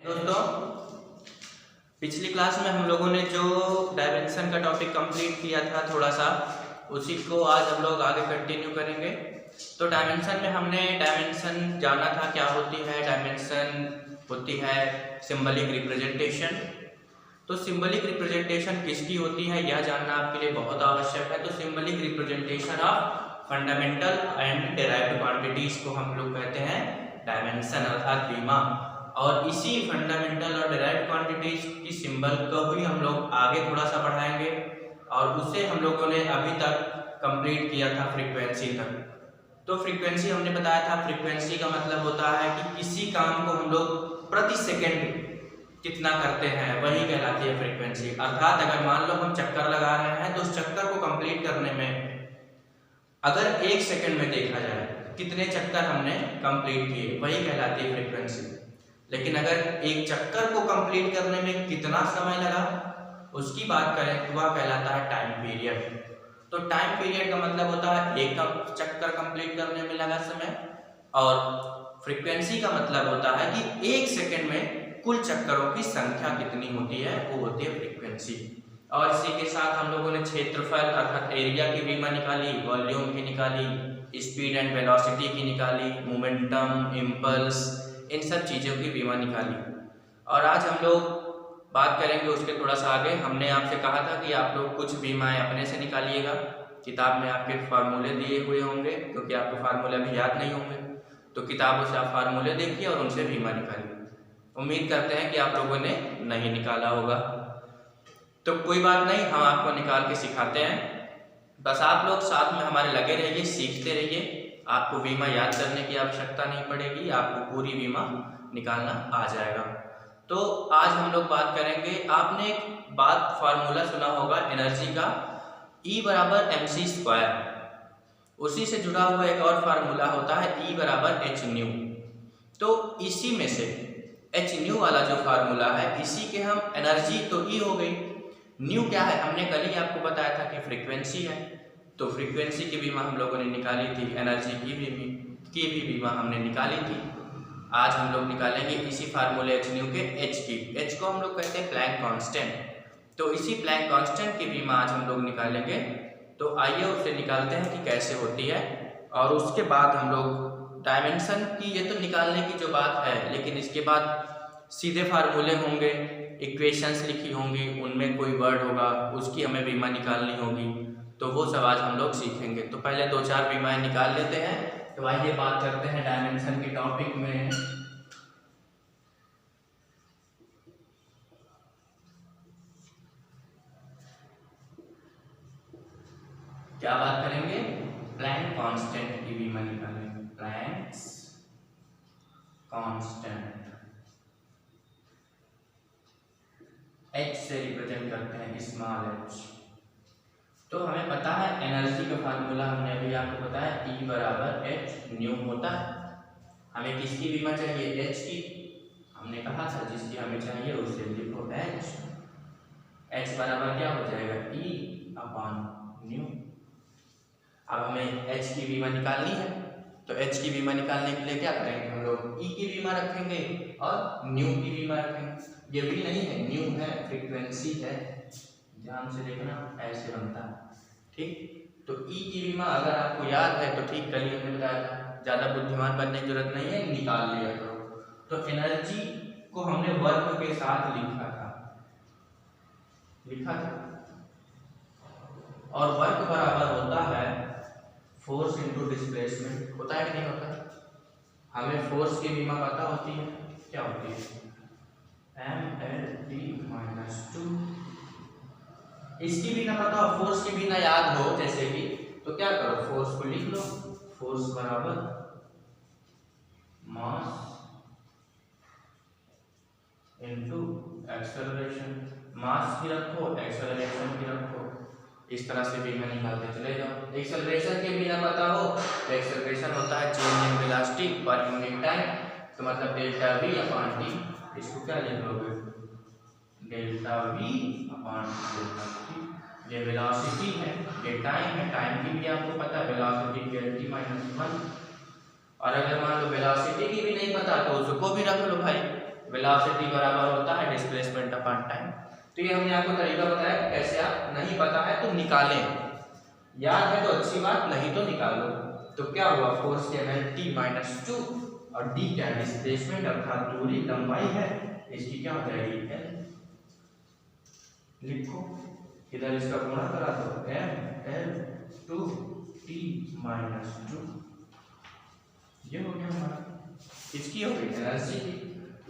दोस्तों, पिछली क्लास में हम लोगों ने जो डायमेंशन का टॉपिक कंप्लीट किया था थोड़ा सा, उसी को आज हम लोग आगे कंटिन्यू करेंगे। तो डायमेंशन में हमने डायमेंशन जाना था क्या होती है। डायमेंशन होती है सिंबलिक रिप्रेजेंटेशन। तो सिंबलिक रिप्रेजेंटेशन किसकी होती है यह जानना आपके लिए बहुत आवश्यक है। तो symbolic representation of fundamental and derived quantities को हम लोग कहते हैं डायमेंशन अर्थात बीमा। और इसी फंडामेंटल और डेराइव्ड क्वांटिटीज की सिंबल को भी हम लोग आगे थोड़ा सा बढ़ाएंगे, और उससे हम लोगों ने अभी तक कंप्लीट किया था फ्रीक्वेंसी तक। तो फ्रीक्वेंसी हमने बताया था, फ्रीक्वेंसी का मतलब होता है कि किसी काम को हम लोग प्रति सेकेंड कितना करते हैं वही कहलाती है फ्रीक्वेंसी। अर्थात अगर मान लो हम चक्कर लगा रहे हैं तो उस चक्कर को कंप्लीट करने में अगर 1 सेकंड में देखा जाए कितने चक्कर हमने कंप्लीट किए वही कहलाती है फ्रीक्वेंसी। लेकिन अगर एक चक्कर को कंप्लीट करने में कितना समय लगा उसकी बात करें तो वह कहलाता है टाइम पीरियड। तो टाइम पीरियड का मतलब होता है एक चक्कर कंप्लीट करने में लगा समय, और फ्रीक्वेंसी का मतलब होता है कि 1 सेकंड में कुल चक्करों की संख्या कितनी होती है वो होती है फ्रीक्वेंसी। और इसी के साथ हम लोगों ने क्षेत्रफल अर्थात एरिया की बीमा निकाली, वॉल्यूम की निकाली, स्पीड एंड वेलोसिटी की निकाली, मोमेंटम, इम्पल्स, इन सब चीज़ों की बीमा निकाली। और आज हम लोग बात करेंगे उसके थोड़ा सा आगे। हमने आपसे कहा था कि आप लोग कुछ बीमाएं अपने से निकालिएगा। किताब में आपके फार्मूले दिए हुए होंगे, क्योंकि आपको फार्मूले अभी याद नहीं होंगे, तो किताबों से आप फार्मूले देखिए और उनसे बीमा निकालिए। उम्मीद करते हैं कि आप लोगों ने नहीं निकाला होगा, तो कोई बात नहीं, हम आपको निकाल के सिखाते हैं। बस आप लोग साथ में हमारे लगे रहिए, सीखते रहिए। आपको बीमा याद करने की आवश्यकता नहीं पड़ेगी, आपको पूरी बीमा निकालना आ जाएगा। तो आज हम लोग बात करेंगे, आपने एक बात फार्मूला सुना होगा एनर्जी का, E बराबर mc²। उसी से जुड़ा हुआ एक और फार्मूला होता है E बराबर hν। तो इसी में से hν वाला जो फार्मूला है, इसी के हम एनर्जी तो E हो गई, न्यू क्या है हमने कल ही आपको बताया था कि फ्रीक्वेंसी है। तो फ्रीक्वेंसी की बीमा हम लोगों ने निकाली थी, एनर्जी की भी बीमा हमने निकाली थी। आज हम लोग निकालेंगे इसी फार्मूले hν के h की। h को हम लोग कहते हैं प्लैंक कांस्टेंट। तो इसी प्लैंक कांस्टेंट की बीमा आज हम लोग निकालेंगे। तो आइए उससे निकालते हैं कि कैसे होती है, और उसके बाद हम लोग डायमेंशन की ये तो निकालने की जो बात है, लेकिन इसके बाद सीधे फार्मूले होंगे, इक्वेशंस लिखी होंगी, उनमें कोई वर्ड होगा उसकी हमें बीमा निकालनी होगी। तो वो सब आज हम लोग सीखेंगे। तो पहले 2-4 बीमाएं निकाल लेते हैं। तो आइए बात करते हैं डायमेंशन के टॉपिक में। क्या बात करेंगे? प्लैंक कांस्टेंट की बीमा निकालेंगे। प्लैंक कांस्टेंट h से रिप्रेजेंट करते हैं स्मॉल h। तो हमें पता है एनर्जी का फार्मूला हमने अभी आपको बताया, E बराबर hν होता है। हमें किसकी बीमा चाहिए? h की। हमने कहा था जिसकी हमें चाहिए उसे लिखो h। h बराबर क्या हो जाएगा? E/ν। अब हमें h की बीमा निकालनी है, तो h की बीमा निकालने के लिए क्या करेंगे हम लोग? E की बीमा रखेंगे और ν की बीमा रखेंगे। ये भी नहीं है, न्यू है, फ्रीक्वेंसी है, ध्यान से देखना, ऐसे बनता है, ठीक। तो E की बीमा अगर आपको याद है तो ठीक, कल हमने बताया था, ज़्यादा बुद्धिमान बनने की जरूरत नहीं है, निकाल लिया करो। तो एनर्जी को हमने वर्क के साथ लिखा था, और वर्क बराबर होता है फोर्स इनटू डिस्प्लेसमेंट। होता है कि नहीं होता? हमें फोर्स की बीमा पता होती है, क्या होती है? mL/2। इसकी बिना पता हो, फोर्स की बिना याद हो जैसे कि, तो क्या करो, फोर्स को लिख लो। फोर्स बराबर मास इनटू एक्सेलरेशन। मास की रखो, एक्सेलरेशन की रखो, इस तरह से बीमा निकालते चले जाओ। एक्सेलरेशन के बिना पता हो, एक्सेलरेशन होता है change in velocity per unit time, तो मतलब ΔV/t। इसको क्या लिख लोगे? ΔV/t। ये वेलोसिटी है, ये टाइम है, टाइम की भी आपको पता है, वेलोसिटी t-1। और अगर मान लो वेलोसिटी की भी नहीं पता तो उसको भी रख लो भाई, वेलोसिटी बराबर होता है डिस्प्लेसमेंट अपॉन टाइम। तो ये हमने आपको तरीका बताया कि कैसे आप नहीं पता है तो निकालें, याद है तो अच्छी बात, नहीं तो निकालो। तो क्या हुआ, फोर्स टी -2 और डी क्या है, डिस्प्लेसमेंट अर्थात दूरी लंबाई है, इसकी क्या हो जाएगी एल। लिखो इधर इसका गुणा करा दो, ml 2t -2, ये हो गया हमारा, इसकी हो गई एनर्जी की,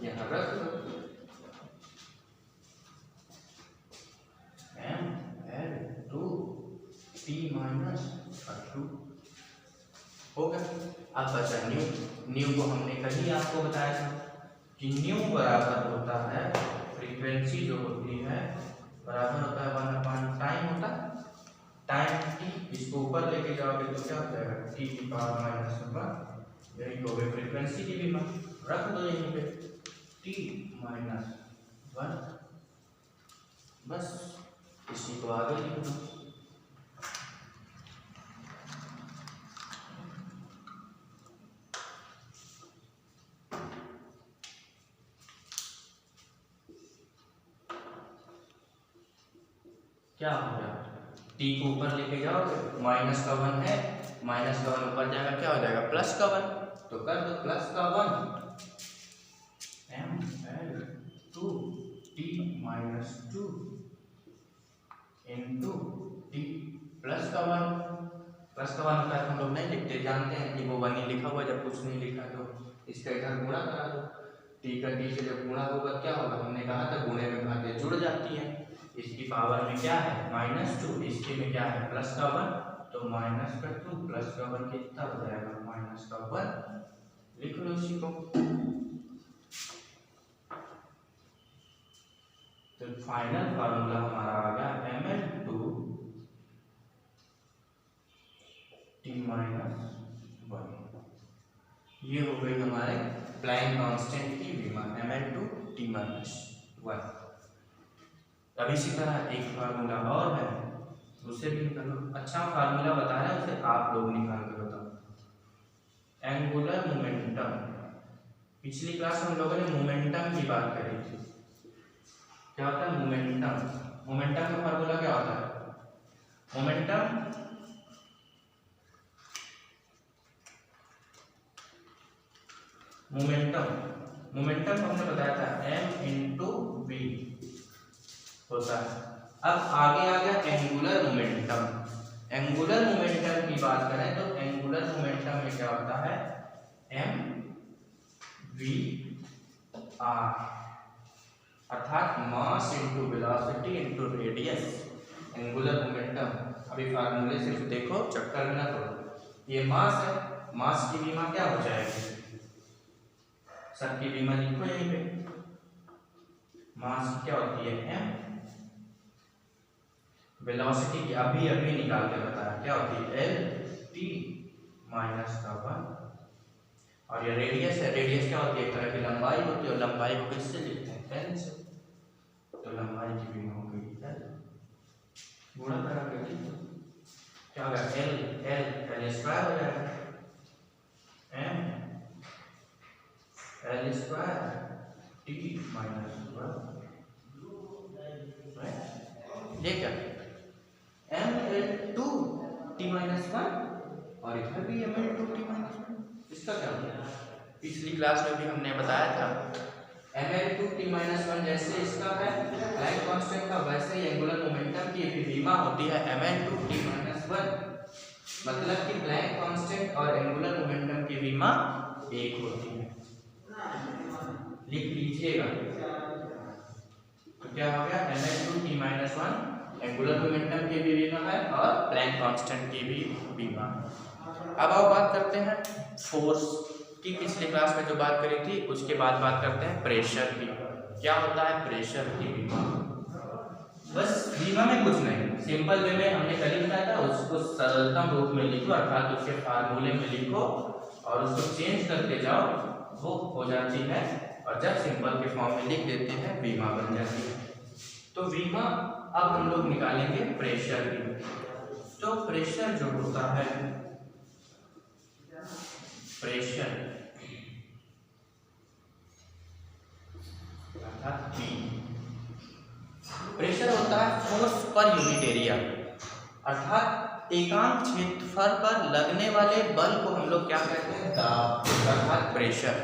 यहाँ रख दो ml 2t -2 हो गया। अब बचा न्यू, न्यू को हमने कल आपको बताया था कि न्यू बराबर होता है फ्रीक्वेंसी जो होती है बराबर होता है 1 टाइम होता है, टाइम t, इसको ऊपर लेके जाओगे तो क्या हो जाएगा t की पावर -1, यही हो गई फ्रीक्वेंसी की भी मान, रख दो यहीं पे t -1, बस इसी को आगे लिख दो। क्या हो गया, t को ऊपर लेके जाओगे, माइनस का 1 है, माइनस का 1 ऊपर जाएगा, क्या हो जाएगा प्लस का 1, तो कर दो प्लस का 1 ml 2t -2 into t plus का 1, प्लस का 1 का हम लोग नहीं लिखते, जानते हैं कि वो 1 ही लिखा हुआ, जब कुछ नहीं लिखा तो इसका इधर गुणा करा दो, t का t से जब गुणा होगा क्या होगा, हमने कहा था गुणे में भागे जुड़ जाती है, इसकी पावर में क्या है -2, इसके में क्या है प्लस का 1, तो -2 प्लस का 1 कितना हो जाएगा -1, लिख लो इसी को। तो फाइनल फार्मूला हमारा आ गया ml 2t -1, ये हो गई हमारे प्लैंक कांस्टेंट की विमा ml 2t -1। अब इसी तरह एक फार्मूला और है, उसे भी निकालो, अच्छा फार्मूला बता रहे हैं उसे आप लोग निकाल के बताओ। एंगुलर मोमेंटम, पिछली क्लास में हम लोगों ने मोमेंटम की बात करी थी, क्या होता है मोमेंटम, मोमेंटम का फार्मूला क्या होता है, मोमेंटम हमने बताया था m/v होता है। अब आगे आ गया एंगुलर मोमेंटम, एंगुलर मोमेंटम की बात करें तो एंगुलर मोमेंटम में क्या होता है mv/r, अर्थात mass into velocity into radius, angular momentum. अभी फार्मूले सिर्फ देखो, चक्कर में ना करो, ये मास है, मास की विमा क्या हो जाएगी, सबकी विमा लिखो यहीं पे, मास क्या होती है m, वेलोसिटी की अभी अभी निकाल के बताया क्या होती है lt -1, और ये रेडियस है, रेडियस क्या होती है, एक तरह की लंबाई होती है, और लंबाई को किससे लिखते हैं n से, तो लंबाई की भी हो गई l, गुणा करा के क्या होगा l स्क्वायर हो जाएगा m l स्क्वायर t -1, ये क्या ml 2t -1 और इधर भी ml 2t -1, इसका क्या होगा, पिछली क्लास में भी हमने बताया था ml 2t -1 जैसे इसका है प्लैंक कांस्टेंट का, वैसे ही एंगुलर मोमेंटम की भी विमा होती है ml 2t -1, मतलब कि प्लैंक कांस्टेंट और एंगुलर मोमेंटम की विमा एक होती है, लिख लीजिएगा। तो क्या हो गया ml 2t -1 एंगुलर मोमेंटम की भी विमा है और प्लैंक कांस्टेंट की भी विमा। अब आओ बात करते हैं फोर्स की, पिछली क्लास में जो बात करी थी उसके बाद बात करते हैं प्रेशर की। क्या होता है प्रेशर की विमा, बस विमा में कुछ नहीं, सिंपल वे में हमने कल ही बताया था, उसको सरलतम रूप में लिखो, अर्थात उसके फार्मूले में लिखो और उसको चेंज करके जाओ, वो हो जाती है, और जब सिंपल के फॉर्म में लिख देते हैं विमा बन जाती है। तो विमा अब हम लोग निकालेंगे प्रेशर की। तो प्रेशर जो होता है, प्रेशर पर यूनिट एरिया, अर्थात एकांक क्षेत्रफल पर लगने वाले बल को हम लोग क्या कहते हैं, दाब अर्थात प्रेशर।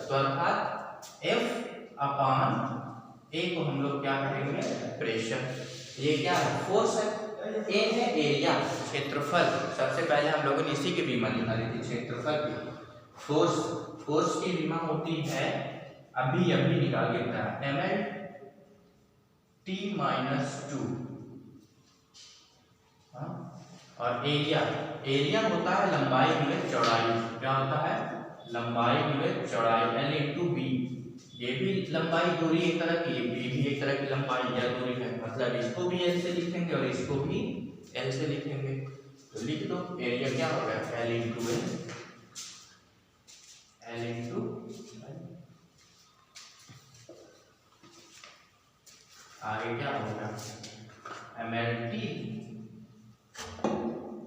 तो अर्थात F अपान A को हम लोग क्या कहेंगे, प्रेशर। ये क्या है, फोर्स है, A है एरिया क्षेत्रफल। सबसे पहले हम लोगों ने इसी की विमा निकाली थी, क्षेत्रफल की। फोर्स की विमा होती है, अभी निकाल के बताया, ml T-2। और एरिया होता है लंबाई गुणे चौड़ाई। क्या होता है, लंबाई गुणे चौड़ाई, L इंटू बी। ये भी लंबाई दूरी एक तरह की, बी भी एक तरह की लंबाई या दूरी है, मतलब इसको भी L से लिखेंगे और इसको भी L से लिखेंगे। तो लिख दो, एरिया क्या होगा, L इंटू आगे क्या होगा, mlt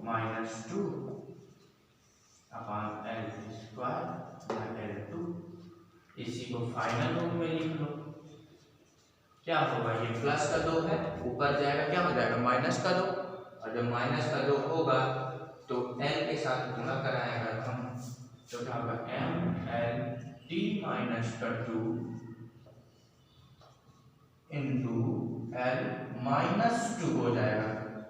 -2 अपान L स्क्वायर L2। इसी को फाइनल रूप में लिख लो। क्या होगा, ये प्लस का 2 है, ऊपर जाएगा क्या हो जाएगा, माइनस का 2। और जब माइनस का 2 होगा तो L के साथ गुणा कराएगा हम, तो क्या होगा, mlt -2 इंटू L-2 हो जाएगा,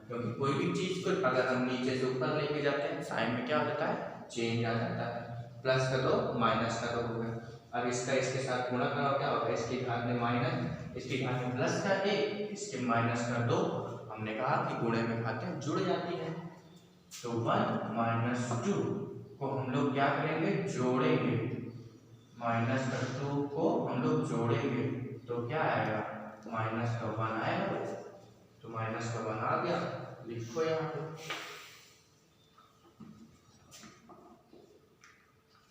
क्योंकि कोई भी चीज को अगर हम नीचे से ऊपर लेके जाते हैं साइन में क्या हो जाता है, चेंज आ जाता है। प्लस का 2 माइनस का 2 हो गया। अब इसका इसके साथ गुणा कराओ, क्या होगा, इसकी घात में माइनस, इसकी घात में प्लस का 1, इसके माइनस का 2। हमने कहा कि गुणे में घातें जुड़ जाती हैं, तो 1 - 2 को हम लोग क्या करेंगे, जोड़ेंगे। -2 को हम लोग जोड़ेंगे तो क्या आएगा, -1 आएगा। तो -1 आ गया, लिखो यहाँ पे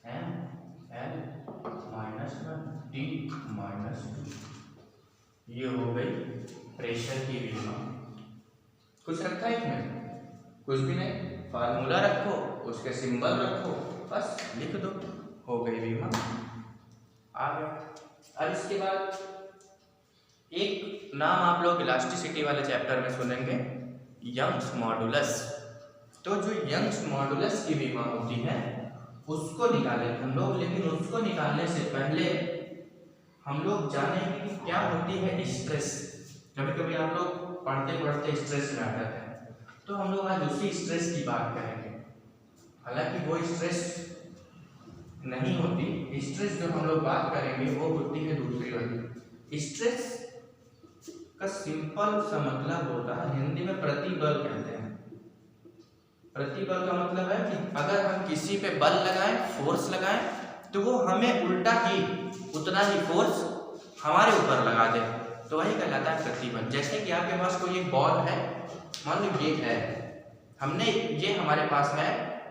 ml -1 T-2। ये हो गई प्रेशर की विमा। कुछ रखा है इसमें, कुछ भी नहीं, फार्मूला रखो, उसके सिंबल रखो, बस लिख दो, हो गई विमा, आ गया। अब इसके बाद एक नाम आप लोग इलास्टिसिटी वाले चैप्टर में सुनेंगे, यंग्स मॉडुलस। तो जो यंग्स मॉडुलस की विमा होती है उसको निकालेंगे हम लोग, लेकिन उसको निकालने से पहले हम लोग जानेंगे कि क्या होती है स्ट्रेस। कभी कभी आप लोग पढ़ते पढ़ते स्ट्रेस में आ जाते हैं, तो हम लोग आज उसी स्ट्रेस की बात करेंगे। हालांकि वो स्ट्रेस नहीं होती, स्ट्रेस जो हम लोग बात करेंगे वो होती है दूसरी वाली। स्ट्रेस का सिंपल सा मतलब होता है, हिंदी में प्रतिबल कहते हैं। प्रतिबल का मतलब है कि अगर हम किसी पे बल लगाएं, फोर्स लगाएं, तो वो हमें उल्टा ही उतना ही फोर्स हमारे ऊपर लगा दे, तो वही कहलाता है प्रतिबल। जैसे कि आपके पास कोई एक बॉल है, मान लो ये है, हमने ये हमारे पास है,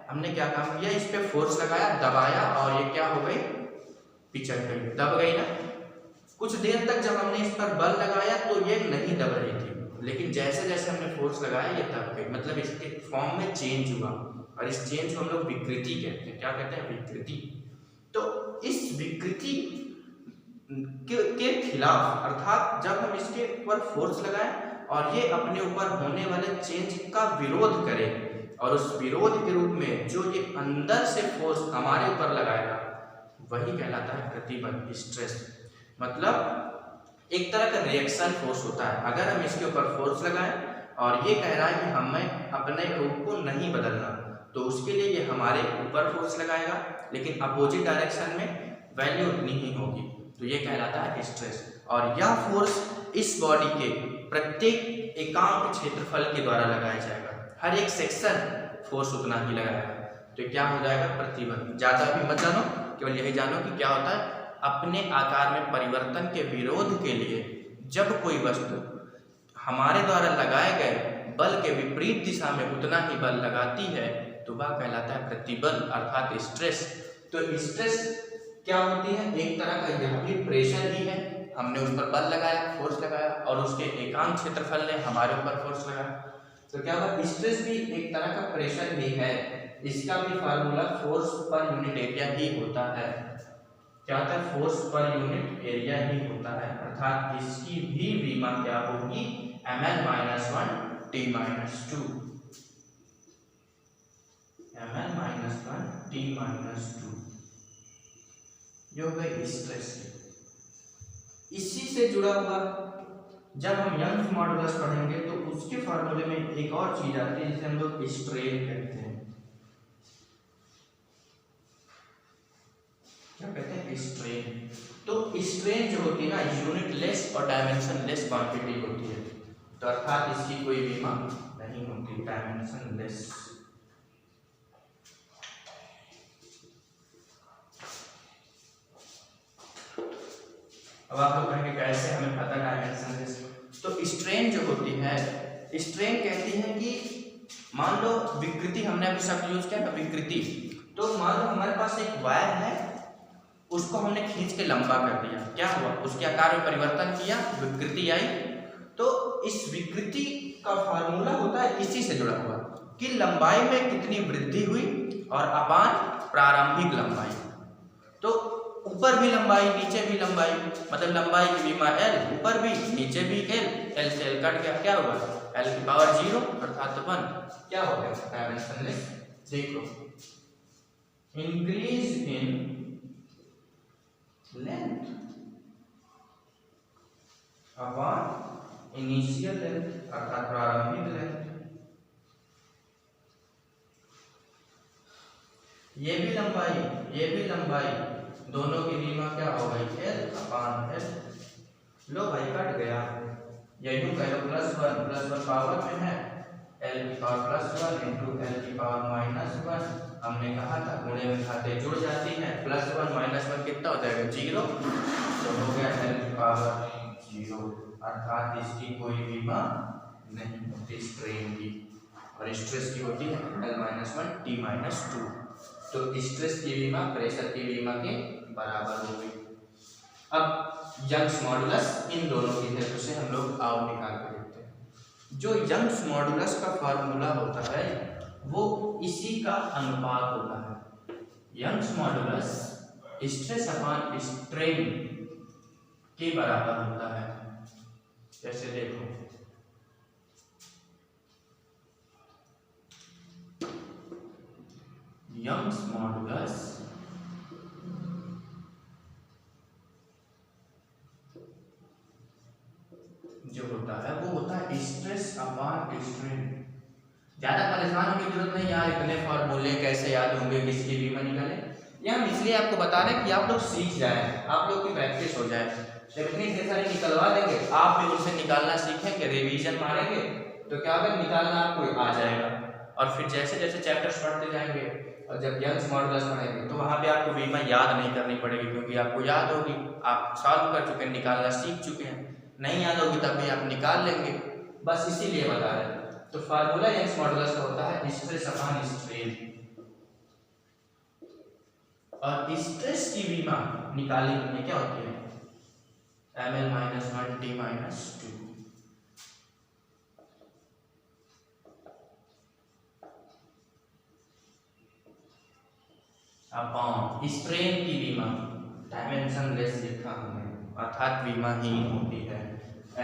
हमने क्या काम किया, इस पे फोर्स लगाया, दबाया, और ये क्या हो गई, पिचक गई, दब गई ना। कुछ देर तक जब हमने इस पर बल लगाया तो ये नहीं दब रही थी, लेकिन जैसे जैसे हमने फोर्स लगाया ये दब गई, मतलब इसके फॉर्म में चेंज हुआ। और इस चेंज को हम लोग विकृति कहते हैं। क्या कहते हैं, विकृति। तो इस विकृति के खिलाफ, अर्थात जब हम इसके ऊपर फोर्स लगाएं और ये अपने ऊपर होने वाले चेंज का विरोध करें, और उस विरोध के रूप में जो ये अंदर से फोर्स हमारे ऊपर लगाएगा वही कहलाता है प्रतिबल, स्ट्रेस। मतलब एक तरह का रिएक्शन फोर्स होता है। अगर हम इसके ऊपर फोर्स लगाएं और ये कह रहा है कि हमें अपने रूप को नहीं बदलना, तो उसके लिए ये हमारे ऊपर फोर्स लगाएगा, लेकिन अपोजिट डायरेक्शन में वैल्यू उतनी ही होगी, तो ये कहलाता है स्ट्रेस। और यह फोर्स इस बॉडी के प्रत्येक एकांक क्षेत्रफल के द्वारा लगाया जाएगा, हर एक सेक्शन फोर्स उतना ही लगाएगा, तो क्या हो जाएगा, प्रतिबल। ज्यादा भी मत जानो, केवल यही जानो कि क्या होता है, अपने आकार में परिवर्तन के विरोध के लिए जब कोई वस्तु हमारे द्वारा लगाए गए बल के विपरीत दिशा में उतना ही बल लगाती है, तो वह कहलाता है प्रतिबल, अर्थात स्ट्रेस। तो स्ट्रेस क्या होती है, एक तरह का यह भी प्रेशर ही है, हमने उस पर बल लगाया, फोर्स लगाया, और उसके एकांक क्षेत्रफल ने हमारे ऊपर फोर्स लगाया, तो क्या हुआ, स्ट्रेस भी एक तरह का प्रेशर ही है। इसका भी formula force per unit area ही होता है। क्या होता है, फोर्स पर यूनिट एरिया ही होता है, अर्थात इसकी भी विमा क्या होगी, ml minus 1 t minus 2, ml minus 1 t minus 2, जो हो गई स्ट्रेस। इसी से जुड़ा हुआ जब हम यंग्स मॉडुलस पढ़ेंगे तो उसके फॉर्मूले में एक और चीज आती है जिसे हम लोग स्ट्रेन कहते हैं। क्या कहते हैं? स्ट्रेन। तो स्ट्रेन जो होती है ना, यूनिट लेस और डायमेंशन लेस क्वांटिटी होती है, तो अर्थात इसकी कोई बीमा नहीं होती, डायमेंशन लेस। अब आप लोग कहेंगे कैसे हमें पता डायमेंशन लेस? तो स्ट्रेन जो होती है, स्ट्रेन कहती है कि मान लो विकृति, हमने अभी शब्द यूज किया ना विकृति, तो मान लो हमारे पास एक वायर है, उसको हमने खींच के लंबा कर दिया, क्या हुआ? उसके आकार में परिवर्तन किया, विकृति आई। तो इस विकृति का फार्मूला होता है इसी से जुड़ा हुआ कि लंबाई में कितनी वृद्धि हुई और अपान प्रारंभिक लंबाई। तो ऊपर भी लंबाई नीचे भी लंबाई, मतलब लंबाई की बीमा l, ऊपर भी नीचे भी l से l कट गया, क्या हुआ? l की पावर 0 अर्थात 1, क्या हो गया? Dimensionless. देखो, increase in length upon initial length अर्थात प्रारंभिक लेंथ। ये भी लंबाई दोनों की बीमा क्या हो गई? l upon l। लो भाई कट गया, या यूं कह लो +1 पावर में है, l की पावर +1 इंटू l की पावर -1। हमने कहा था गुणे में घातें जुड़ जाती हैं, +1 -1 कितना हो जाएगा? 0। तो हो गया l की पावर 0, अर्थात इसकी कोई बीमा नहीं होती स्ट्रेन की। और स्ट्रेस की होती है l-1 t-2। तो स्ट्रेस की बीमा प्रेशर की बीमा के बराबर होगी। अब यंग्स मॉडुलस इन दोनों की हेल्प से हम लोग आओ निकाल कर देखते हैं। जो यंग्स मॉडुलस का फार्मूला होता है वो इसी का अनुपात होता है। Young's modulus stress upon strain के बराबर होता है। जैसे देखो, यंग्स मॉडुलस जो होता है वो होता है स्ट्रेस अपॉन स्ट्रेन। ज्यादा परेशान होने की जरूरत नहीं यार, इतने फॉर्मूले कैसे याद होंगे, किसकी बीमा निकले। ये हम इसलिए आपको बता रहे हैं कि आप लोग सीख जाए, आप लोग की प्रैक्टिस हो जाए। जब इतनी ढेर सारी निकलवा देंगे, आप भी उनसे निकालना सीखेंगे, रिवीजन मारेंगे, तो क्या होगा? निकालना आपको आ जाएगा। और फिर जैसे जैसे चैप्टर्स पढ़ते जाएंगे और जब यंग्स मॉडुलस पढ़ेंगे तो वहाँ पे आपको बीमा याद नहीं करनी पड़ेगी, क्योंकि आपको याद होगी, आप सॉल्व कर चुके हैं, निकालना सीख चुके हैं। नहीं याद होगी तब भी आप निकाल लेंगे, बस इसीलिए बता रहे हैं। तो फार्मूला यंग्स मॉडुलस का होता है स्ट्रेस अपॉन स्ट्रेन, और स्ट्रेस की बीमा निकालने के लिए क्या होती है? ml-1 t-2 अपॉन स्ट्रेन की बीमा डायमेंशन लेस लिखा हमने, अर्थात बीमाहीन होती है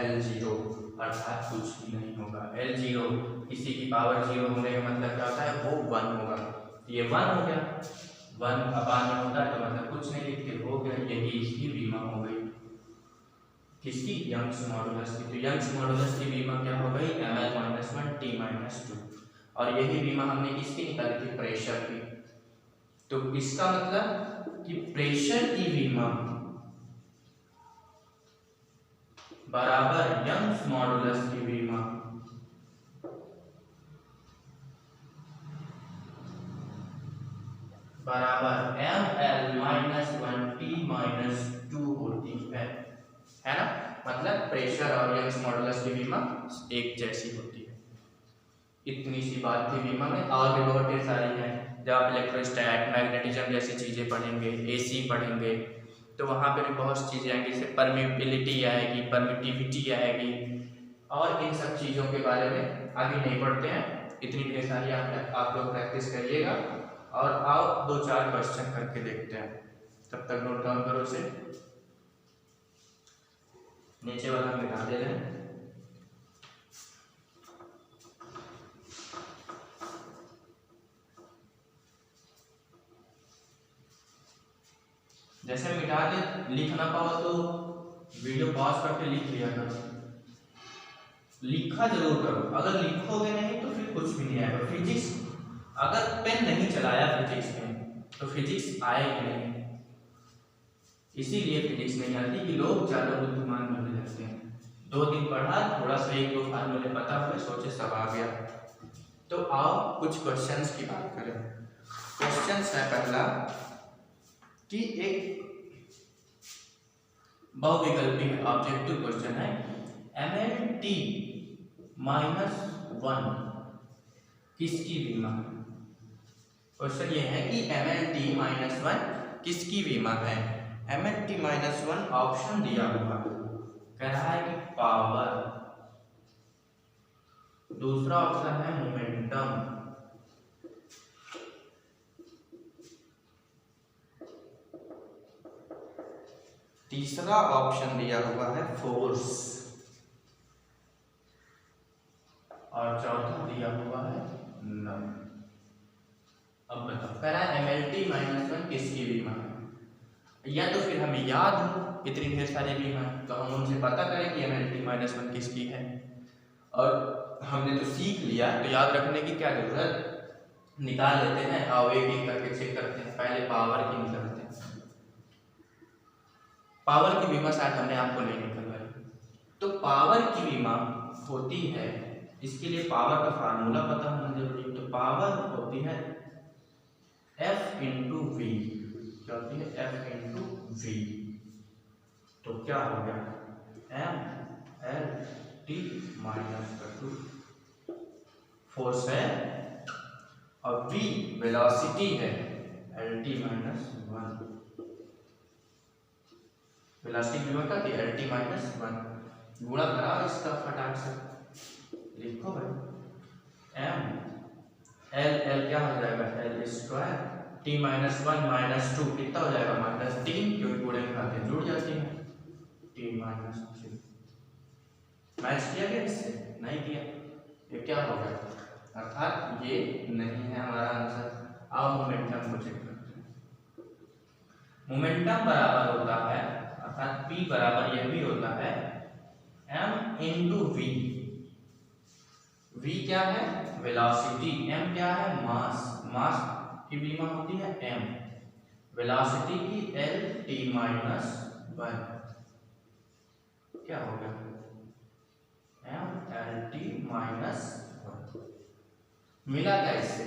l0, अर्थात कुछ भी नहीं होगा। l0 किसी की पावर 0 होने का मतलब क्या होता है? वो 1 होगा। ये 1 हो गया, 1 अपॉन में होता है तो मतलब कुछ नहीं लिखते, हो गया। यही इसकी बीमा हो गई, किसकी? यंग्स मॉडुलस की। तो यंग्स मॉडुलस की बीमा क्या हो गई? ml-1 t-2। और यही बीमा हमने किसकी निकाली थी? प्रेशर की। तो इसका मतलब कि प्रेशर की बीमा बराबर यंग्स मॉडुलस की बीमा बराबर ml-1 t-2 होती है ना? मतलब प्रेशर और यंग्स मॉडुलस की बीमा एक जैसी होती है। इतनी सी बात थी बीमा में, और भी बहुत ढेर सारी है। जब आप इलेक्ट्रोस्टैट, मैग्नेटिज्म जैसी चीज़ें पढ़ेंगे, एसी पढ़ेंगे, तो वहाँ पे भी बहुत सी चीज़ें आएंगी, जैसे परमिबिलिटी आएगी, परमिटिविटी आएगी, और इन सब चीज़ों के बारे में आगे नहीं पढ़ते हैं। इतनी ढेर सारी आप लोग प्रैक्टिस करिएगा, और आओ 2-4 क्वेश्चन करके देखते हैं। तब तक नोट डाउन करो इसे, नीचे वाला मिटा दे रहे हैं। जैसे मिटा दे, लिख ना पाओ तो वीडियो पॉज करके लिख लिया करो, लिखा जरूर करो। अगर लिखोगे नहीं तो फिर कुछ भी नहीं आएगा। फिजिक्स अगर पेन नहीं चलाया फिजिक्स में तो फिजिक्स आएगी नहीं। इसीलिए फिजिक्स नहीं आती कि लोग ज्यादा बुद्धिमान बनने लगते हैं। 2 दिन पढ़ा, थोड़ा सा 1-2 फार्मूले पता हुए, सोचे सब आ गया। तो आओ कुछ क्वेश्चंस की बात करें। क्वेश्चंस है पहला कि एक बहुविकल्पी है, ऑब्जेक्टिव क्वेश्चन है, MLT -1 किसकी विमा है। क्वेश्चन ये है कि MLT -1 किसकी विमा है। MLT -1 ऑप्शन दिया हुआ कह रहा है कि पावर, दूसरा ऑप्शन है मोमेंटम, तीसरा ऑप्शन दिया हुआ है फोर्स, और चौथा दिया हुआ है नम। अब बताओ, कह रहा है MLT -1 किसकी बीमा है। या तो फिर हमें याद हो इतनी ढेर सारी बीमा है तो हम उनसे पता करें कि MLT -1 किसकी है, और हमने तो सीख लिया तो याद रखने की क्या जरूरत, निकाल लेते हैं। आओ एक एक करके चेक करते हैं। पहले पावर की निकालते हैं। पावर की बीमा शायद हमने आपको नहीं निकलवाई। तो पावर की बीमा होती है, इसके लिए पावर का फार्मूला पता होना जरूरी। तो पावर होती है F × V, क्या होती है F × V। तो क्या हो गया, MLT -2 फोर्स है और V वेलोसिटी है, LT -1 वेलोसिटी बीमा का LT -1 गुणा करा इसका फटाक से लिखो भाई। L क्या हो जाएगा, L² T -1 -2 कितना हो जाएगा, -3, क्योंकि गुणे में खाते जुड़ जाती हैं। T -3 मैच किया गया इससे, नहीं किया, ये क्या हो गया, अर्थात ये नहीं है हमारा आंसर। अब मोमेंटम को चेक करते हैं। मोमेंटम बराबर होता है, अर्थात P बराबर यह भी होता है M × V। V क्या है, वेलोसिटी, M क्या है, मास, मास की बीमा होती है M, वेलोसिटी की LT -1, क्या हो गया MLT -1 मिला क्या इससे,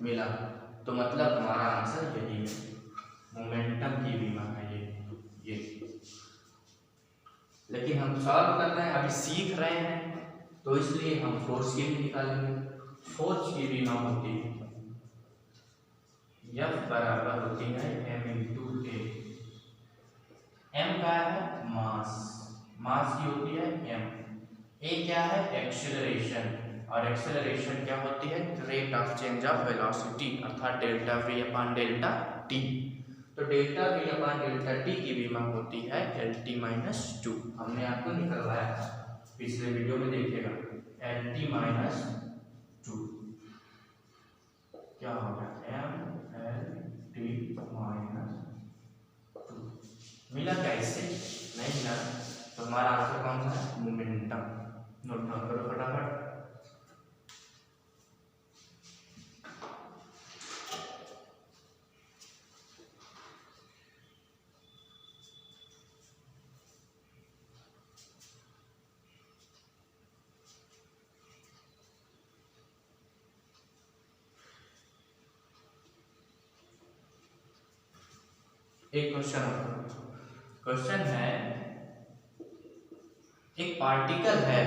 मिला, तो मतलब हमारा आंसर यही है, मोमेंटम की बीमा है ये। लेकिन हम सॉल्व कर रहे हैं, अभी सीख रहे हैं, तो इसलिए हम फोर्स की भी निकालेंगे। फोर्स की बीमा होती है F बराबर होती है M × A। M क्या है, मास, मास की होती है M। A क्या है, एक्सेलरेशन, और एक्सेलरेशन क्या होती है, rate of change of velocity, अर्थात ΔV/ΔT। तो ΔV/ΔT की बीमा होती है LT -2। हमने आपको निकलवाया था, पिछले वीडियो में देखिएगा, LT -2 क्या होगा, MLT -2 मिला क्या इससे, नहीं मिला, तो हमारा आंसर कौन सा है, मोमेंटम। नोट डाउन करो फटाफट। एक क्वेश्चन है, एक पार्टिकल है,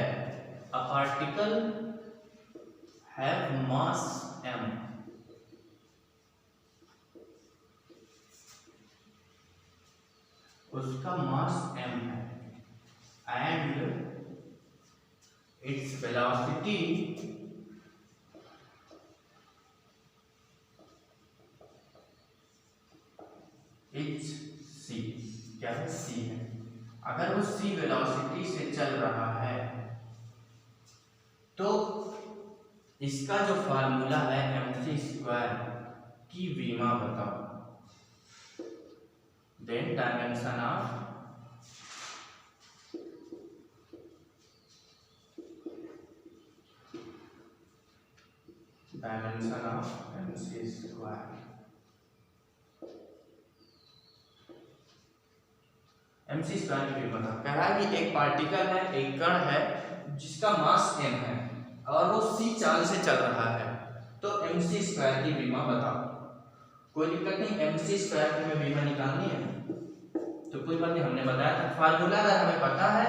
a particle have mass m, उसका मास m है and its velocity it's c, क्या है, c है। अगर वो c वेलोसिटी से चल रहा है तो इसका जो फार्मूला है mc² की बीमा बताओ। then dimension of MC square। MC square की विमा कह रहा है कि एक पार्टिकल है, एक कण है जिसका मास m है और वो c चाल से चल रहा है, तो MC स्क्वायर की विमा बताओ। कोई दिक्कत नहीं, MC स्क्वायर की हमें विमा निकालनी है तो कोई बात नहीं, हमने बताया था फार्मूला अगर हमें पता है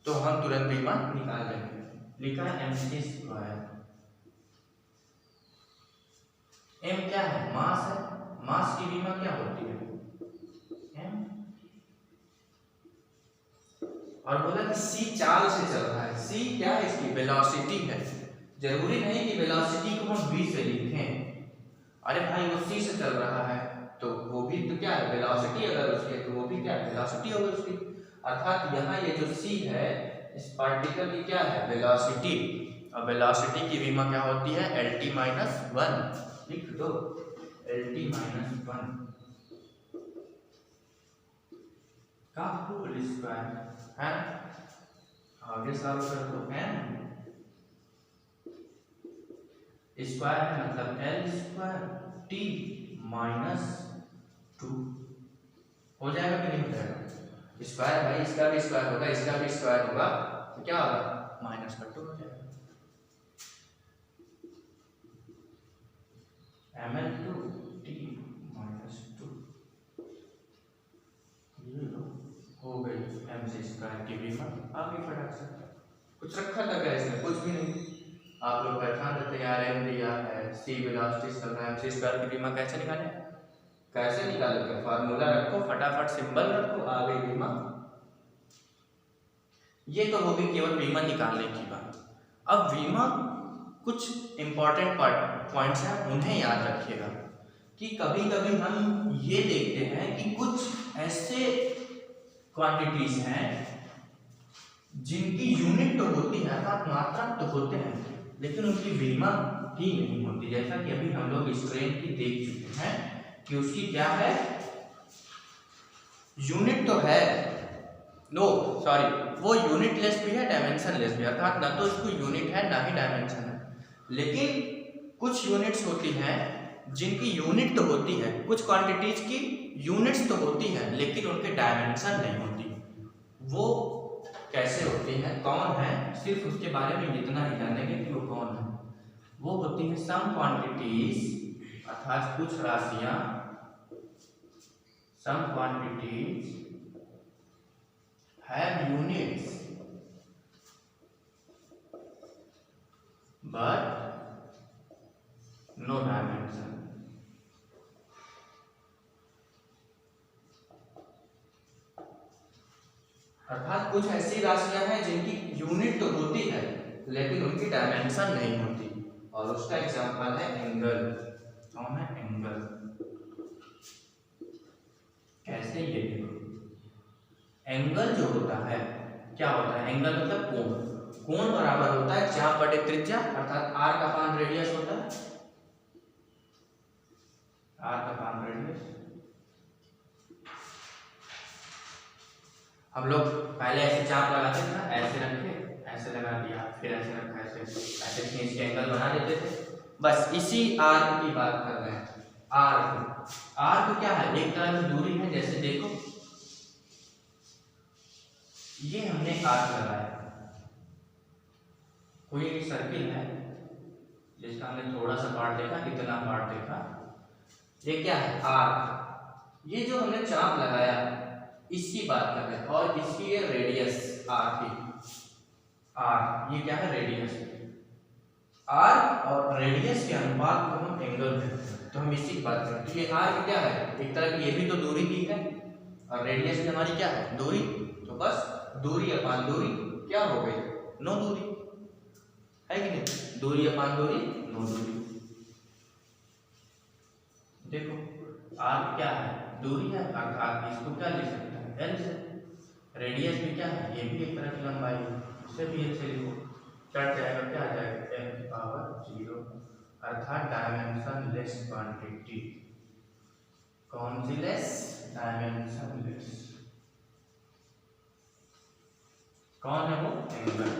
तो हम तुरंत विमा निकाल लेंगे। लिखा है MC स्क्वायर, m क्या है, मास है, मास की विमा क्या होती है m, और बोला कि c चाल से चल रहा है। c क्या है, इसकी वेलोसिटी है। जरूरी नहीं कि वेलोसिटी को हम v से लिखें, अरे भाई वो c से चल रहा है तो वो भी तो क्या है वेलोसिटी, अगर उसके तो वो भी क्या है वेलोसिटी होगी उसकी। अर्थात यहाँ ये जो c है इस पार्टिकल की क्या है वेलोसिटी, और वेलोसिटी की विमा क्या होती है LT-1। लिख दो LT-1 का होल स्क्वायर है। आगे सॉल्व कर दो, m स्क्वायर है मतलब L स्क्वायर T - 2 हो जाएगा कि नहीं हो जाएगा। स्क्वायर भाई इसका भी स्क्वायर होगा, इसका भी स्क्वायर होगा तो क्या होगा -2 हो जाएगा। ml2 T - 2 हो गई MC स्क्वायर की विमा। आगे फटाक से कुछ रखा था क्या इसमें, कुछ भी नहीं। आप लोग पहचान लेते यार m दिया है, c वेलोसिटी चल रहा है, MC स्क्वायर की विमा कैसे निकालें, कैसे निकालोगे, फार्मूला रखो, फटाफट सिंबल रखो, आ गई विमा। ये तो होगी केवल विमा निकालने की बात। अब विमा कुछ इंपॉर्टेंट पॉइंट्स हैं, उन्हें याद रखिएगा कि कभी कभी हम ये देखते हैं कि कुछ ऐसे क्वांटिटीज हैं जिनकी यूनिट तो होती है, अर्थात मात्रक तो होते हैं, लेकिन उनकी विमा ही नहीं होती। जैसा कि अभी हम लोग स्ट्रेन की देख चुके हैं कि उसकी क्या है यूनिट तो है, नो सॉरी वो यूनिट लेस भी है डायमेंशन लेस भी, अर्थात ना तो उसको यूनिट है ना ही डायमेंशन है। लेकिन कुछ यूनिट्स होती हैं जिनकी यूनिट तो होती है, कुछ क्वांटिटीज की यूनिट्स तो होती है लेकिन उनके डायमेंशन नहीं होती। वो कैसे होती है, कौन है, सिर्फ उसके बारे में इतना ही जानेंगे कि वो कौन है। वो होती है सम क्वांटिटीज, अर्थात कुछ राशियां, some quantities have units but no dimension. अर्थात कुछ ऐसी राशियां हैं जिनकी यूनिट तो होती है लेकिन उनकी डायमेंशन नहीं होती, और उसका एग्जांपल है एंगल। कौन है, एंगल। कैसे, ये देखो एंगल जो होता है क्या होता है, एंगल मतलब कोण। कोण बराबर होता है चाप बटे त्रिज्या, अर्थात r का पान रेडियस होता है, r का पान रेडियस। हम लोग पहले ऐसे चाप लगाते थे ना, ऐसे रखे, ऐसे लगा दिया, फिर ऐसे रखा, ऐसे खींच के एंगल बना देते थे। बस इसी आर्क की बात कर रहे हैं। आर्क क्या है, एक तरह की दूरी है। जैसे देखो ये हमने आर्क लगाया, कोई सर्किल है जिसका हमने थोड़ा सा पार्ट देखा, इतना पार्ट देखा, ये क्या है आर्क। ये जो हमने चाप लगाया इसकी बात कर रहे हैं, और इसकी ये रेडियस आर की, आर ये क्या है रेडियस। आर और रेडियस के अनुपात को हम एंगल कहते हैं, तो हम इसी की बात करते हैं। ये आर क्या है, एक तरह की ये भी तो दूरी ही है, और रेडियस भी हमारी क्या है दूरी, तो बस दूरी अपान दूरी क्या हो गई, नो दूरी, है कि नहीं, दूरी अपान दूरी नो दूरी। देखो आर क्या है, दूरी है, अर्थात इसको क्या लिख सकते हैं एल से। रेडियस भी क्या है, ये भी एक तरह की लंबाई है, उसे भी एल से लिखो, कट जाएगा, क्या आ जाएगा एल की पावर 0, अर्थात डायमेंशन लेस क्वांटिटी। कौन सी लेस? Dimension less. कौन है वो? एंगल।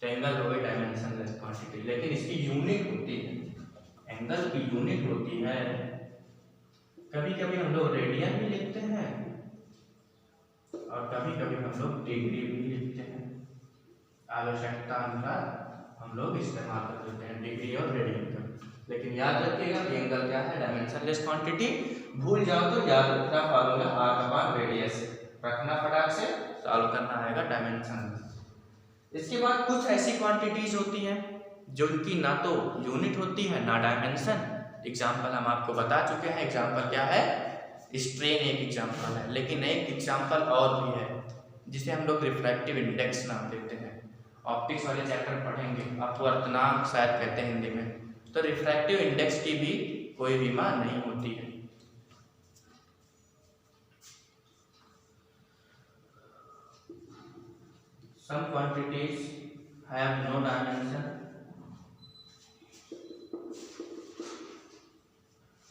एंगल हो गई डायमेंशन लेस क्वांटिटी, लेकिन इसकी यूनिट होती है, एंगल की यूनिट होती है, कभी कभी हम लोग रेडियन भी लिखते हैं और कभी कभी हम लोग डिग्री भी लिखते हैं, आवश्यकता अनुसार हम लोग इस्तेमाल कर लेते हैं डिग्री और रेडियन का। लेकिन याद रखिएगा कि एंगल क्या है? Dimensionless quantity. भूल जाओ तो याद रखना फार्मूला r/रेडियस, रखना फटाक से, सॉल्व करना आएगा डायमेंशन। इसके बाद कुछ ऐसी क्वांटिटीज होती हैं जो इनकी ना तो यूनिट होती है ना डायमेंशन। एग्जाम्पल हम आपको बता चुके हैं, एग्जाम्पल क्या है? स्ट्रेन एक एग्जाम्पल है, लेकिन एक एग्जाम्पल और भी है जिसे हम लोग रिफ्रैक्टिव इंडेक्स नाम देते हैं। ऑप्टिक्स वाले चैप्टर पढ़ेंगे, अपवर्तनांक शायद कहते हैं हिंदी में। तो रिफ्रैक्टिव इंडेक्स की भी कोई बीमा नहीं होती है। Some quantities have no dimension.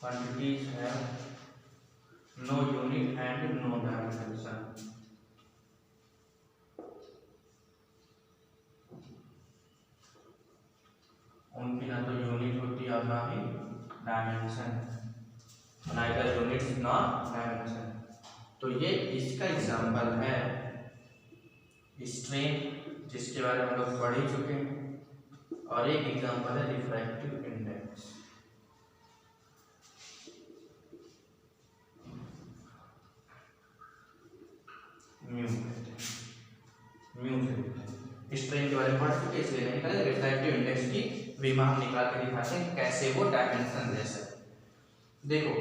Quantities have no unit and no dimension. उनकी ना तो यूनिट होती है और ना ही dimension, neither units nor dimension. तो ये इसका एग्जाम्पल है स्ट्रेन, जिसके बारे में हम लोग पढ़ ही चुके हैं, और एक एग्जाम्पल है रिफ्रैक्टिव इंडेक्स। म्यू कहते हैं, म्यू से स्ट्रेन के बारे में पढ़ चुके, इसलिए नहीं करें। रिफ्रैक्टिव इंडेक्स की बीमा हम निकाल के दिखाते हैं कैसे वो डायमेंशन लेस है। देखो,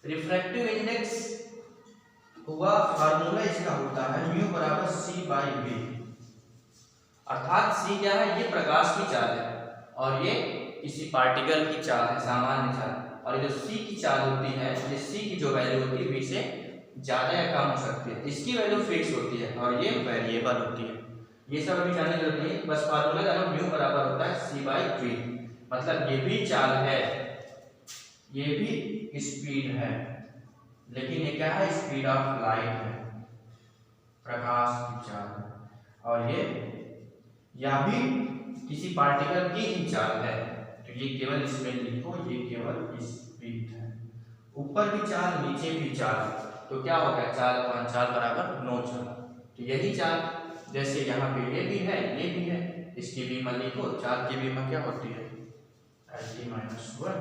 रिफ्रैक्टिव इंडेक्स हुआ, फार्मूला इसका होता है म्यू बराबर c/v, अर्थात c क्या है? ये प्रकाश की चाल है और ये किसी पार्टिकल की चाल है, सामान्य चाल। और ये जो c की चाल होती है, ये c की जो वैल्यू होती है v से ज्यादा या कम हो सकती है, इसकी वैल्यू फिक्स होती है और ये वेरिएबल होती है। ये सब अभी जानने की जरूरत नहीं है, बस फार्मूला जानो, म्यू बराबर होता है c/v। मतलब ये भी चाल है, ये भी स्पीड है, लेकिन ये क्या है? स्पीड ऑफ लाइट है, प्रकाश की चाल। और ये या भी किसी पार्टिकल की ही चाल है, तो ये केवल इसमें लिखो, ये केवल स्पीड है। ऊपर भी चाल, नीचे भी चाल, तो क्या हो गया? चाल बराबर नो चाल। तो यही चाल, जैसे यहाँ पे ये भी है, ये भी है, इसकी बीमा लिखो। चाल की बीमा क्या होती है? Lt-1।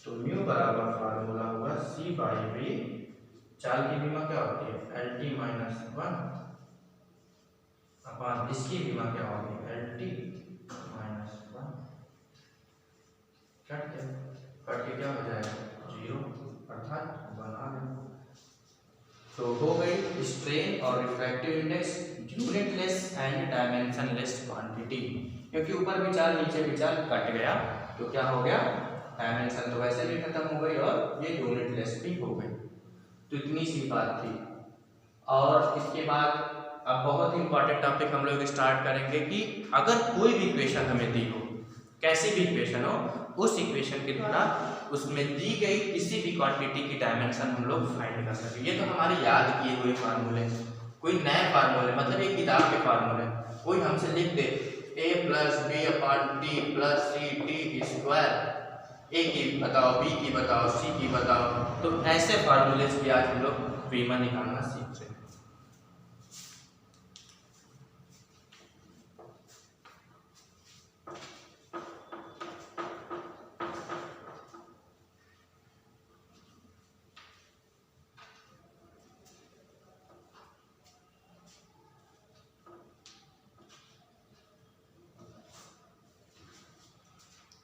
तो म्यू बराबर फार्मूला होगा c/v, चाल की बीमा क्या होती है? Lt-1 अपॉन इसकी बीमा क्या होगी? Lt-1। कट के क्या हो जाएगा? 0, अर्थात बना दें। तो हो गई स्ट्रेन और refractive index unitless and dimensionless quantity. क्योंकि ऊपर भी चाल नीचे भी चाल, कट गया तो क्या हो गया? डायमेंशन तो वैसे भी खत्म हो गई और ये यूनिटलेस भी हो गई। तो इतनी सी बात थी। और इसके बाद अब बहुत ही इंपॉर्टेंट टॉपिक हम लोग स्टार्ट करेंगे कि अगर कोई भी इक्वेशन हमें दी हो, कैसी भी इक्वेशन हो, उस इक्वेशन के द्वारा उसमें दी गई किसी भी क्वांटिटी की डायमेंशन हम लोग फाइंड कर सकें। ये तो हमारे याद किए हुए फार्मूले, कोई नए फार्मूले, मतलब एक किताब के फार्मूले। कोई हमसे लिख दे a + b/t + c/t², a की बताओ, b की बताओ, c की बताओ, तो ऐसे फार्मूले की आज हम लोग बीमा निकालना सीख रहे हैं।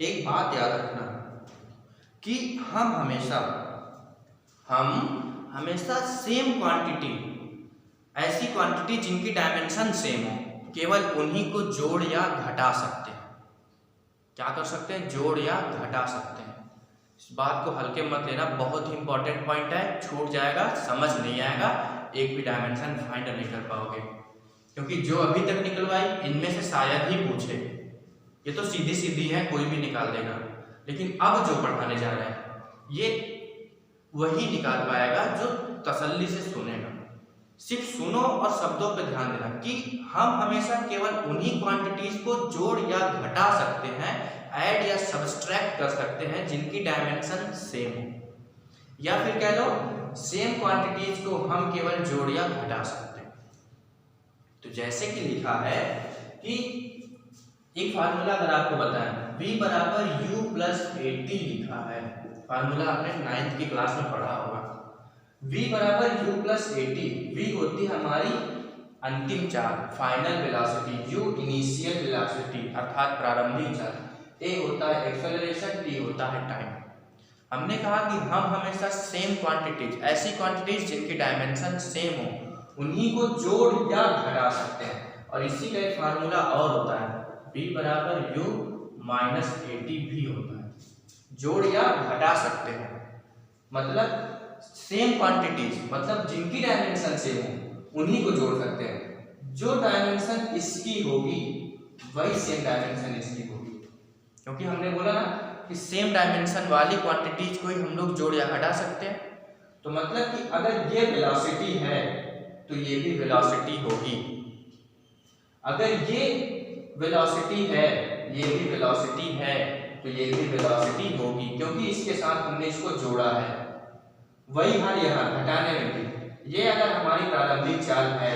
एक बात याद रखना कि हम हमेशा सेम क्वांटिटी, ऐसी क्वांटिटी जिनकी डायमेंशन सेम हो, केवल उन्हीं को जोड़ या घटा सकते हैं। क्या कर सकते हैं? जोड़ या घटा सकते हैं। इस बात को हल्के मत लेना, बहुत ही इंपॉर्टेंट पॉइंट है, छूट जाएगा, समझ नहीं आएगा, एक भी डायमेंशन फाइंड नहीं कर पाओगे। क्योंकि जो अभी तक निकलवाई इनमें से शायद ही पूछे, ये तो सीधी सीधी है, कोई भी निकाल देगा। लेकिन अब जो पढ़ाने जा रहे हैं ये वही निकाल पाएगा जो तसल्ली से सुनेगा। सिर्फ सुनो और शब्दों पर ध्यान देना कि हम हमेशा केवल उन्हीं क्वांटिटीज को जोड़ या घटा सकते हैं, ऐड या सब्सट्रैक्ट कर सकते हैं जिनकी डायमेंशन सेम हो, या फिर कह लो सेम क्वांटिटीज को हम केवल जोड़ या घटा सकते हैं। तो जैसे कि लिखा है कि एक फार्मूला अगर आपको बताएं, v बराबर u प्लस 80 लिखा है, फार्मूला आपने 9th की क्लास में पढ़ा होगा। v बराबर u प्लस 80, v होती है हमारी अंतिम चाल, final velocity, u initial velocity अर्थात प्रारंभिक चाल, a होता है एक्सेलरेशन, t होता है टाइम। हमने कहा कि हम हमेशा सेम क्वांटिटीज, ऐसी क्वांटिटीज जिनकी डायमेंशन सेम हो, उन्हीं को जोड़ या घटा सकते हैं। और इसी का एक फार्मूला और होता है, v बराबर u माइनस 80 भी होता है, जोड़ या घटा सकते हैं। मतलब सेम क्वांटिटीज, मतलब जिनकी डायमेंशन सेम हो उन्हीं को जोड़ सकते हैं। जो डायमेंशन इसकी होगी वही सेम डायमेंशन इसकी होगी, क्योंकि हमने बोला ना कि सेम डायमेंशन वाली क्वांटिटीज को ही हम लोग जोड़ या घटा सकते हैं। तो मतलब कि अगर ये वेलोसिटी है तो ये भी वेलोसिटी होगी, अगर ये वेलोसिटी है, ये भी वेलोसिटी है, तो ये भी वेलोसिटी होगी, क्योंकि इसके साथ हमने इसको जोड़ा है। वही हाल यहाँ घटाने में भी, ये अगर हमारी प्रारंभिक चाल है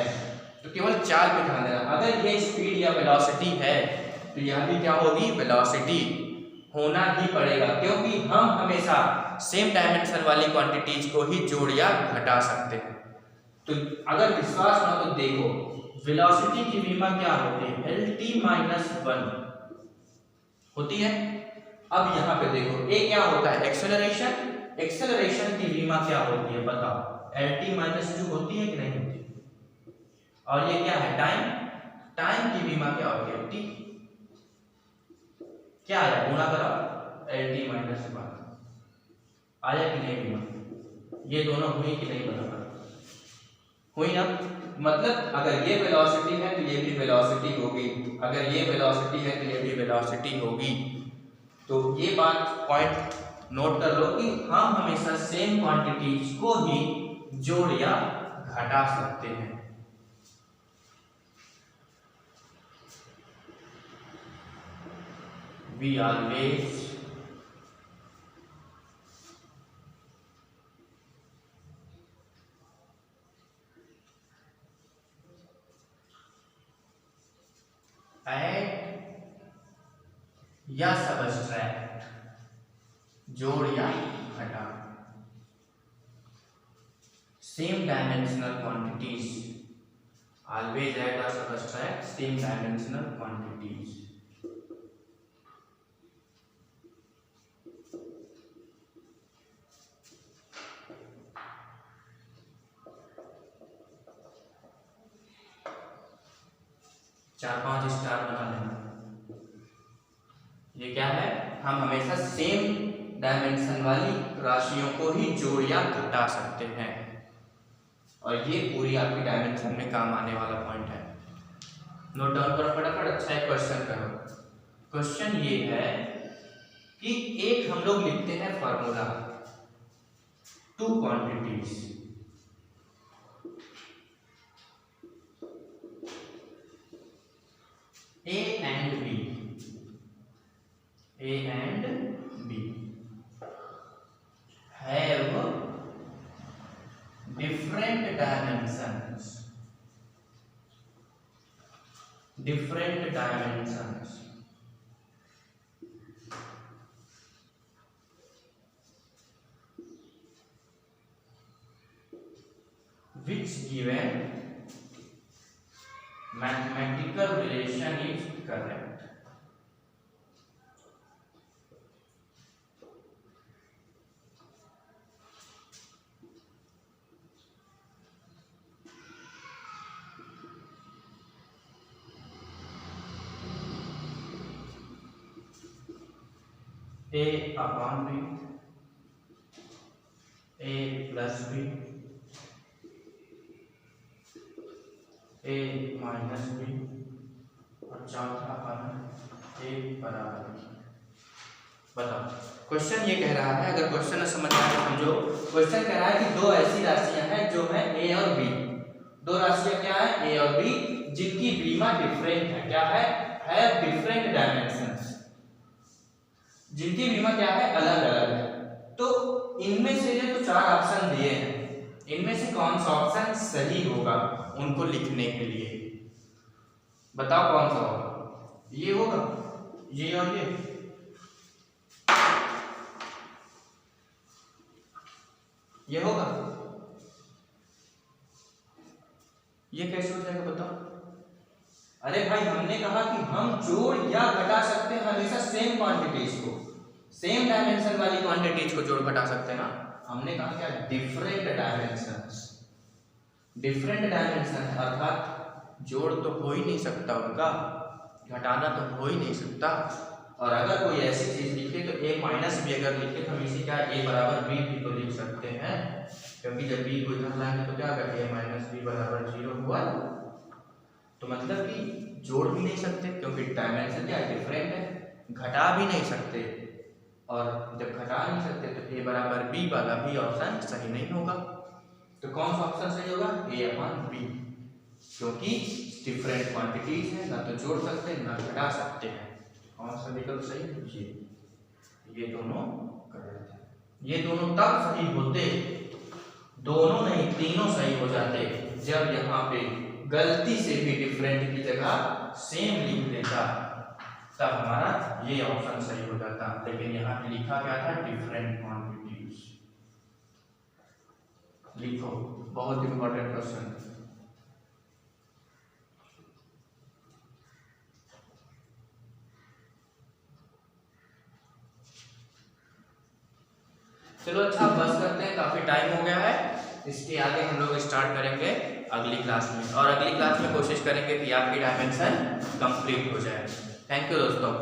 तो केवल चाल पे ध्यान देना, अगर ये स्पीड या वेलोसिटी है तो यह भी क्या होगी, वेलोसिटी होना ही पड़ेगा, क्योंकि हम हमेशा सेम डायमेंशन वाली क्वांटिटीज को ही जोड़ या घटा सकते हैं। तो अगर विश्वास ना तो देखो, वेलोसिटी की विमा क्या होती है, lt माइनस 1 होती है। अब यहाँ पे देखो a क्या होता है, एक्सेलरेशन, एक्सेलरेशन की विमा क्या होती है बताओ, lt माइनस 2 होती है कि नहीं होती। और ये क्या है, टाइम, टाइम की विमा क्या होती है, t, क्या आया, गुणा करो lt माइनस 1, आया कि नहीं विमा, ये दोनों हुई कि नहीं बराबर, हुई ना। मतलब अगर ये वेलोसिटी है तो ये भी वेलोसिटी होगी, अगर ये वेलोसिटी है तो ये भी वेलोसिटी होगी। तो ये बात पॉइंट नोट कर लो कि हम हमेशा सेम क्वांटिटीज को ही जोड़ या घटा सकते हैं। We always ऐड या सबट्रैक्ट, जोड़ या घटा, same dimensional quantities, always add और सबट्रैक्ट सेम डायमेंशनल क्वांटिटीज। चार पांच स्टार बना लेना। ये क्या है, हम हमेशा सेम डायमेंशन वाली राशियों को ही जोड़ या घटा सकते हैं, और ये पूरी आपकी डायमेंशन में काम आने वाला पॉइंट है। नोट डाउन करो फटाफट, अच्छा एक क्वेश्चन करो। क्वेश्चन ये है कि एक हम लोग लिखते हैं formula, two quantities A and B, A and B have different dimensions, different dimensions, which given mathematical relation is correct. A upon B, A plus B, A minus B, और चौथा अपन A बराबर B। बताओ, question ये कह रहा है, अगर question समझ आए तो समझो। क्वेश्चन कह रहा है कि दो ऐसी राशियां हैं जो है ए और बी। दो राशियां क्या है, ए और बी, जिनकी बीमा डिफरेंट है। क्या है डिफरेंट डायमेंशंस, जिनकी बीमा क्या है, अलग अलग है। तो इनमें से जो चार ऑप्शन दिए हैं, इनमें से कौन सा ऑप्शन सही होगा उनको लिखने के लिए बताओ कौन सा होगा। ये होगा, ये और ये होगा। ये कैसे हो जाएगा बताओ। अरे भाई हमने कहा कि हम जोड़ या घटा सकते हैं हमेशा सेम क्वांटिटीज को, सेम डायमेंशन वाली क्वांटिटीज को जोड़ घटा सकते हैं ना। हमने कहा क्या, डिफरेंट डायमेंशंस। डिफरेंट डायमेंशन अर्थात जोड़ तो हो ही नहीं सकता उनका, घटाना तो हो ही नहीं सकता। और अगर कोई ऐसी चीज लिखे तो a माइनस बी अगर लिखे तो हम इसी क्या a बराबर b भी तो लिख सकते हैं, क्योंकि जब b को इधर लाएंगे तो क्या होगा, a माइनस बी बराबर 0 हुआ। तो मतलब कि जोड़ भी नहीं सकते क्योंकि डायमेंशन क्या डिफरेंट है, घटा भी नहीं सकते। और जब घटा नहीं सकते तो a बराबर b वाला भी ऑप्शन सही नहीं होगा। तो कौन सा ऑप्शन सही होगा, a अपॉन b, क्योंकि डिफरेंट क्वांटिटीज है, ना तो जोड़ सकते हैं ना घटा सकते हैं। कौन सा विकल्प सही, ये दोनों गलत है। ये दोनों तब सही होते, दोनों नहीं तीनों सही हो जाते जब यहाँ पे गलती से भी डिफरेंट की जगह सेम लिख देता, तब हमारा ये ऑप्शन सही हो जाता। लेकिन यहाँ पे लिखा क्या था, डिफरेंट क्वांटिटीज। लिखो, बहुत इंपॉर्टेंट क्वेश्चन। चलो अच्छा, बस करते हैं, काफी टाइम हो गया है। इसके आगे हम लोग स्टार्ट करेंगे अगली क्लास में, और अगली क्लास में कोशिश करेंगे कि आपकी डायमेंशन कंप्लीट हो जाए। थैंक यू दोस्तों।